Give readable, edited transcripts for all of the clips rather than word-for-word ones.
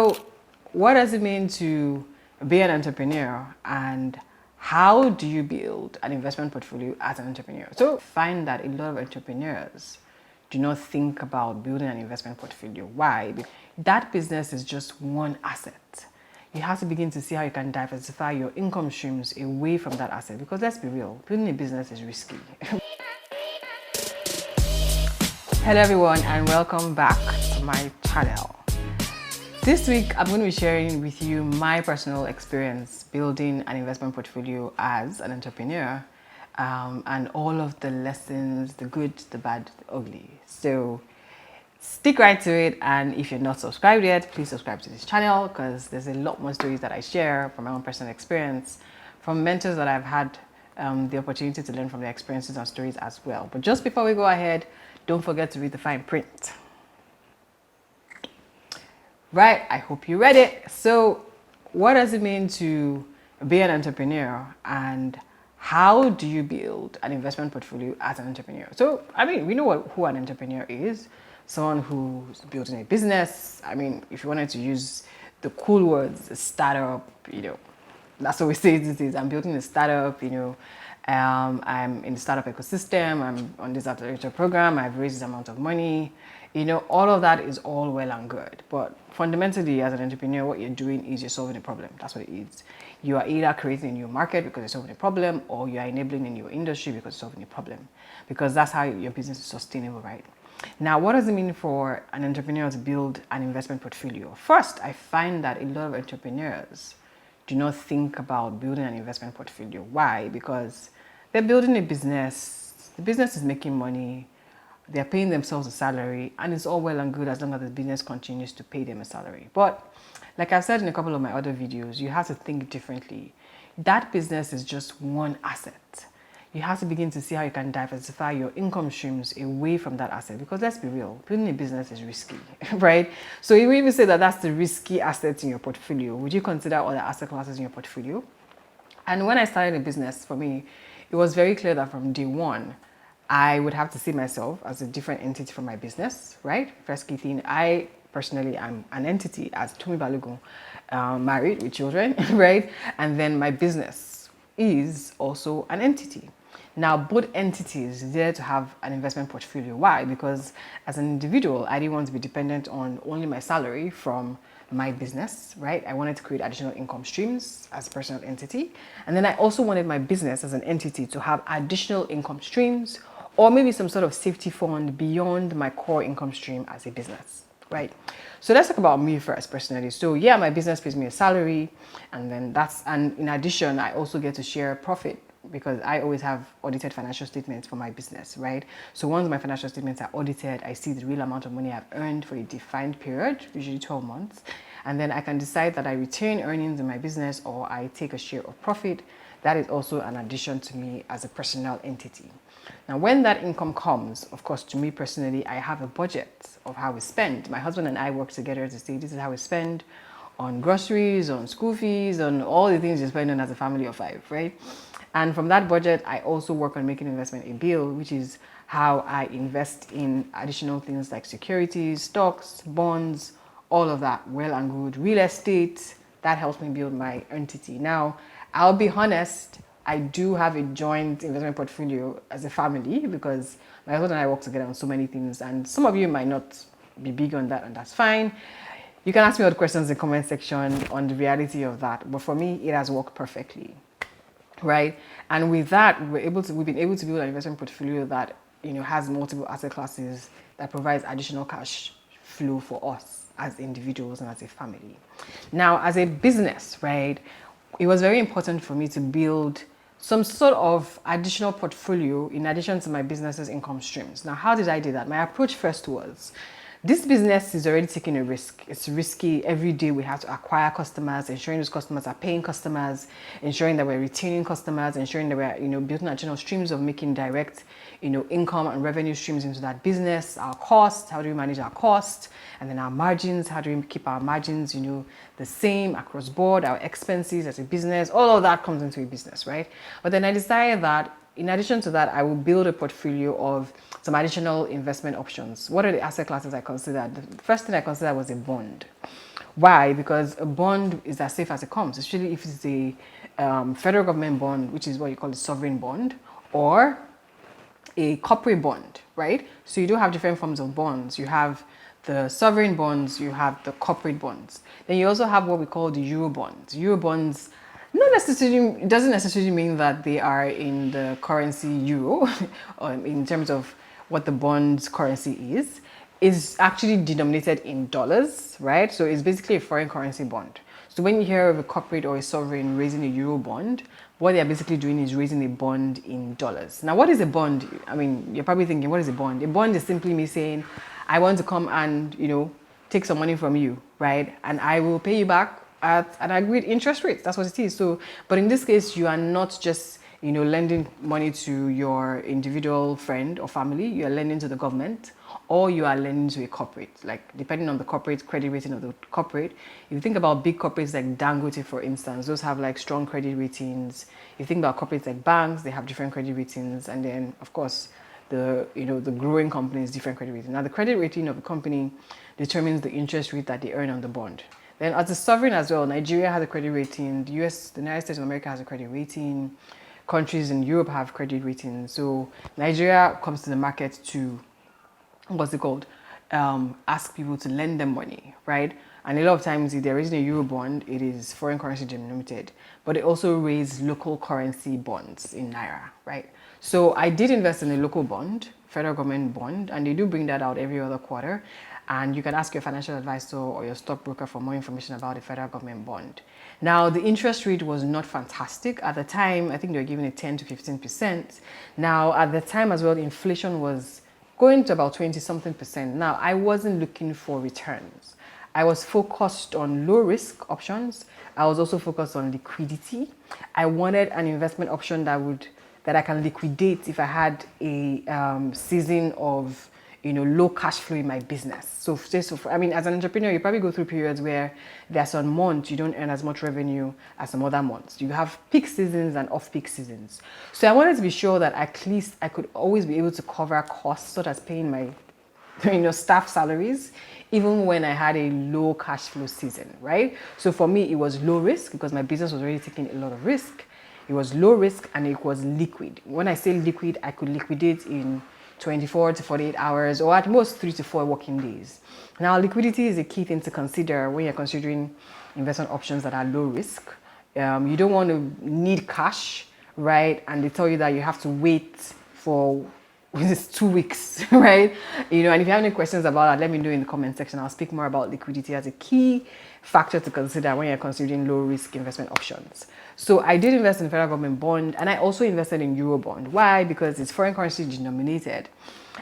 So what does it mean to be an entrepreneur, and how do you build an investment portfolio as an entrepreneur? So find that a lot of entrepreneurs do not think about building an investment portfolio. Why? Because that business is just one asset. You have to begin to see how you can diversify your income streams away from that asset, because let's be real, building a business is risky. Hello everyone, and welcome back to my channel. This week, I'm going to be sharing with you my personal experience building an investment portfolio as an entrepreneur, and all of the lessons, the good, the bad, the ugly. So stick right to it, and if you're not subscribed yet, please subscribe to this channel, because there's a lot more stories that I share from my own personal experience, from mentors that I've had the opportunity to learn from their experiences and stories as well. But just before we go ahead, don't forget to read the fine print. Right, I hope you read it. So what does it mean to be an entrepreneur, and how do you build an investment portfolio as an entrepreneur? So, I mean, we know who an entrepreneur is. Someone who's building a business. I mean, if you wanted to use the cool words, a startup, that's what we say these days. I'm building a startup, I'm in the startup ecosystem, I'm on this accelerator program, I've raised this amount of money. All of that is all well and good. But fundamentally, as an entrepreneur, what you're doing is you're solving a problem. That's what it is. You are either creating a new market because you're solving a problem, or you are enabling a new industry because you're solving a problem. Because that's how your business is sustainable, right? Now, what does it mean for an entrepreneur to build an investment portfolio? First, I find that a lot of entrepreneurs do not think about building an investment portfolio. Why? Because they're building a business, the business is making money, they're paying themselves a salary, and it's all well and good as long as the business continues to pay them a salary. But like I've said in a couple of my other videos, you have to think differently. That business is just one asset. You have to begin to see how you can diversify your income streams away from that asset, because let's be real, building a business is risky, right? So you even say that that's the risky asset in your portfolio. Would you consider other asset classes in your portfolio? And when I started a business, for me, it was very clear that from day one, I would have to see myself as a different entity from my business, right? First key thing, I personally am an entity as Tumi Balogun, married with children, right? And then my business is also an entity. Now, both entities are there to have an investment portfolio. Why? Because as an individual, I didn't want to be dependent on only my salary from my business, right? I wanted to create additional income streams as a personal entity. And then I also wanted my business as an entity to have additional income streams, or maybe some sort of safety fund beyond my core income stream as a business, right? So let's talk about me first personally. So yeah, my business pays me a salary, and in addition, I also get to share profit, because I always have audited financial statements for my business, right? So once my financial statements are audited, I see the real amount of money I've earned for a defined period, usually 12 months. And then I can decide that I retain earnings in my business, or I take a share of profit. That is also an addition to me as a personal entity. Now, when that income comes, of course, to me personally, I have a budget of how we spend. My husband and I work together to say this is how we spend on groceries, on school fees, on all the things you spend on as a family of 5, right? And from that budget, I also work on making investment a bill, which is how I invest in additional things like securities, stocks, bonds, all of that, well and good. Real estate, that helps me build my entity. Now, I'll be honest, I do have a joint investment portfolio as a family, because my husband and I work together on so many things, and some of you might not be big on that, and that's fine. You can ask me other questions in the comment section on the reality of that, but for me, it has worked perfectly. Right, and with that, we've been able to build an investment portfolio that has multiple asset classes that provides additional cash flow for us as individuals and as a family. Now, as a business, right, it was very important for me to build some sort of additional portfolio in addition to my business's income streams. Now, how did I do that? My approach first was, this business is already taking a risk. It's risky. Every day we have to acquire customers, ensuring those customers are paying customers, ensuring that we're retaining customers, ensuring that we're building additional streams of making direct income and revenue streams into that business. Our costs, how do we manage our costs? And then our margins, how do we keep our margins the same across board? Our expenses as a business, all of that comes into a business, right? But then I decided that in addition to that, I will build a portfolio of some additional investment options. What are the asset classes I considered? The first thing I considered was a bond. Why? Because a bond is as safe as it comes, especially if it's a federal government bond, which is what you call a sovereign bond, or a corporate bond, right? So you do have different forms of bonds. You have the sovereign bonds, you have the corporate bonds. Then you also have what we call the euro bonds. Euro bonds, not necessarily, it doesn't necessarily mean that they are in the currency euro, or in terms of what the bond's currency is actually denominated in dollars, right? So it's basically a foreign currency bond. So when you hear of a corporate or a sovereign raising a euro bond, what they're basically doing is raising a bond in dollars. Now, what is a bond? I mean, you're probably thinking, what is a bond? A bond is simply me saying, I want to come and, take some money from you, right? And I will pay you back at an agreed interest rate. That's what it is. So, but in this case, you are not just, lending money to your individual friend or family. You are lending to the government, or you are lending to a corporate. Like, depending on the corporate credit rating of the corporate. If you think about big corporates like Dangote, for instance, those have like strong credit ratings. If you think about corporates like banks, they have different credit ratings. And then, of course, the growing companies, different credit rating. Now, the credit rating of the company determines the interest rate that they earn on the bond. Then, as a sovereign as well, Nigeria has a credit rating. The United States of America has a credit rating. Countries in Europe have credit ratings. So Nigeria comes to the market to, what's it called? Ask people to lend them money, right? And a lot of times, if they're raising a euro bond, it is foreign currency denominated. But they also raise local currency bonds in naira, right? So I did invest in a local bond, federal government bond, and they do bring that out every other quarter. And you can ask your financial advisor or your stockbroker for more information about the federal government bond. Now, the interest rate was not fantastic. At the time, I think they were giving it 10 to 15%. Now, at the time as well, inflation was going to about 20-something%. Now, I wasn't looking for returns. I was focused on low risk options. I was also focused on liquidity. I wanted an investment option that I can liquidate if I had a season of low cash flow in my business. So I mean, as an entrepreneur, you probably go through periods where there's some months you don't earn as much revenue as some other months. You have peak seasons and off-peak seasons. So I wanted to be sure that at least I could always be able to cover costs, such as paying my staff salaries, even when I had a low cash flow season, right? So for me, it was low risk because my business was already taking a lot of risk. It was low risk and it was liquid. When I say liquid, I could liquidate in 24 to 48 hours, or at most 3 to 4 working days. Now, liquidity is a key thing to consider when you're considering investment options that are low risk. You don't want to need cash, right? And they tell you that you have to wait for 2 weeks, right? And if you have any questions about that, let me know in the comment section. I'll speak more about liquidity as a key factor to consider when you're considering low risk investment options. So I did invest in federal government bond, and I also invested in euro bond. Why? Because it's foreign currency denominated,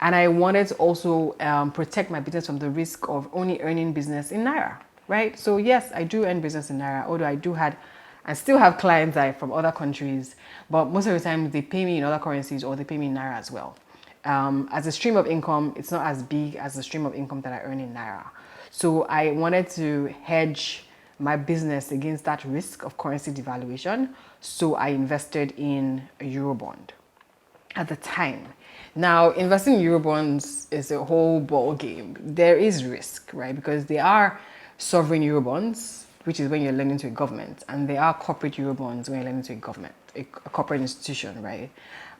and I wanted to also protect my business from the risk of only earning business in naira, right? So yes, I do earn business in naira, although I still have clients that are from other countries, but most of the time they pay me in other currencies or they pay me in naira as well. As a stream of income, it's not as big as the stream of income that I earn in naira. So I wanted to hedge my business against that risk of currency devaluation. So I invested in a euro bond at the time. Now, investing in euro bonds is a whole ball game. There is risk, right? Because they are sovereign euro bonds, which is when you're lending to a government, and there are corporate euro bonds when you're lending to a government, a corporate institution, right?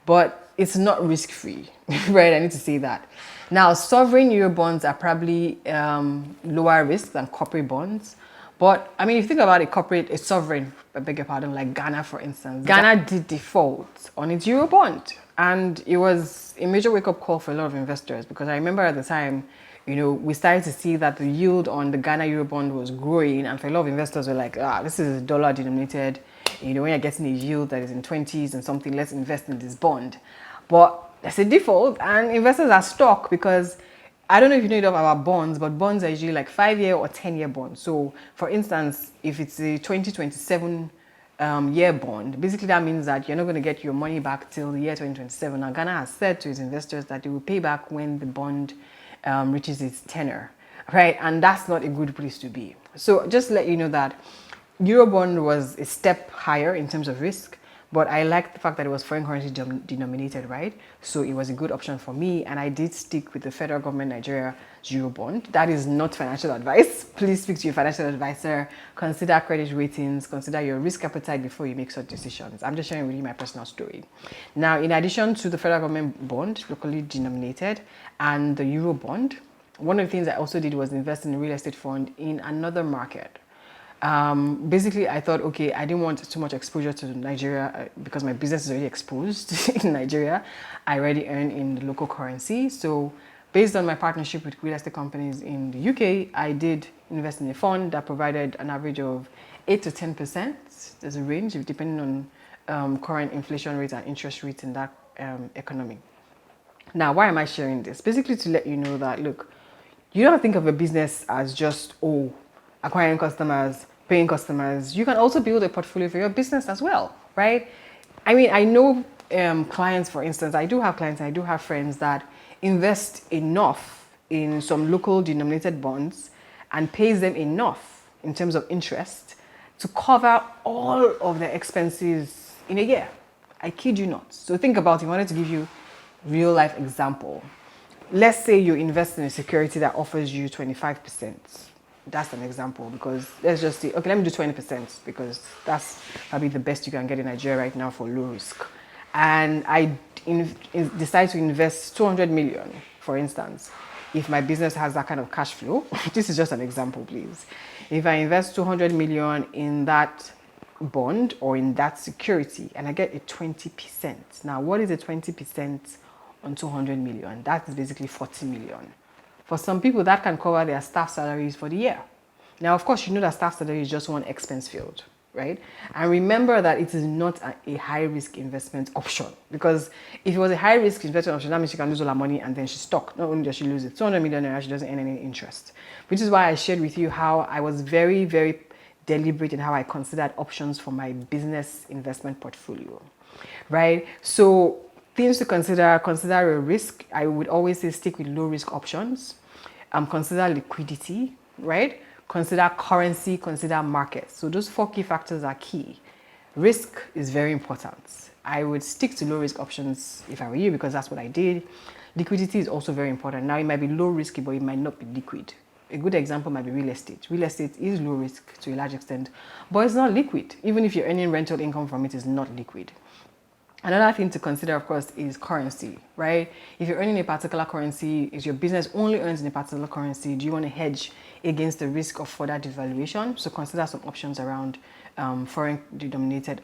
But it's not risk-free, right? I need to say that. Now, sovereign euro bonds are probably lower risk than corporate bonds. But I mean, if you think about a sovereign, I beg your pardon, like Ghana, for instance, Ghana did default on its euro bond. And it was a major wake-up call for a lot of investors, because I remember at the time, we started to see that the yield on the Ghana euro bond was growing, and for a lot of investors were like, this is dollar denominated. When you're getting a yield that is in 20s and something, let's invest in this bond. But there's a default, and investors are stuck because I don't know if you know enough about bonds, but bonds are usually like 5-year or 10-year bonds. So, for instance, if it's a 2027 year bond, basically that means that you're not going to get your money back till the year 2027. Now, Ghana has said to its investors that they will pay back when the bond reaches its tenure, right? And that's not a good place to be. So, just let you know that Eurobond was a step higher in terms of risk, But I liked the fact that it was foreign currency denominated, right? So it was a good option for me, and I did stick with the federal government Nigeria Eurobond. That is not financial advice. Please speak to your financial advisor. Consider credit ratings, consider your risk appetite before you make such decisions. I'm just sharing with you my personal story. Now, in addition to the federal government bond, locally denominated, and the Eurobond, one of the things I also did was invest in a real estate fund in another market. Basically, I thought, okay, I didn't want too much exposure to Nigeria because my business is already exposed in Nigeria. I already earn in the local currency. So based on my partnership with real estate companies in the UK, I did invest in a fund that provided an average of 8 to 10%. There's a range depending on current inflation rates and interest rates in that economy. Now, why am I sharing this? Basically to let you know that, look, you don't think of a business as just, acquiring customers, paying customers. You can also build a portfolio for your business as well, right? I mean, I know clients, for instance, I do have clients, I do have friends that invest enough in some local denominated bonds and pays them enough in terms of interest to cover all of their expenses in a year. I kid you not. So think about it. I wanted to give you real life example. Let's say you invest in a security that offers you 25%. That's an example, because let's just say, okay, let me do 20% because that's probably the best you can get in Nigeria right now for low risk. And I decide to invest 200 million, for instance. If my business has that kind of cash flow, this is just an example, please. If I invest 200 million in that bond or in that security and I get a 20%. Now, what is a 20% on 200 million? That is basically 40 million. For some people, that can cover their staff salaries for the year. Now, of course, you know that staff salary is just one expense field, right? And remember that it is not a high-risk investment option, because if it was a high-risk investment option, that means she can lose all her money and then she's stuck. Not only does she lose it, 200 million naira, she doesn't earn any interest. Which is why I shared with you how I was very, very deliberate in how I considered options for my business investment portfolio, right? So things to consider a risk. I would always say stick with low risk options. Consider liquidity, right? Consider currency, consider markets. So those 4 key factors are key. Risk is very important. I would stick to low risk options if I were you, because that's what I did. Liquidity is also very important. Now it might be low risky, but it might not be liquid. A good example might be real estate. Real estate is low risk to a large extent, but it's not liquid. Even if you're earning rental income from it, it's not liquid. Another thing to consider, of course, is currency, right? If you're earning a particular currency, is your business only earns in a particular currency, do you want to hedge against the risk of further devaluation? So consider some options around foreign denominated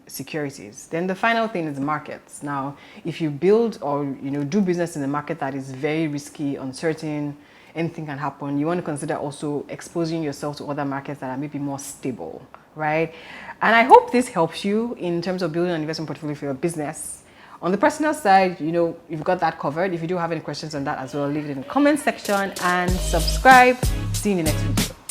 securities. Then the final thing is markets. Now, if you build or do business in a market that is very risky, uncertain, anything can happen, you want to consider also exposing yourself to other markets that are maybe more stable, right? And I hope this helps you in terms of building an investment portfolio for your business. On the personal side, you've got that covered. If you do have any questions on that as well, leave it in the comment section and subscribe. See you in the next video.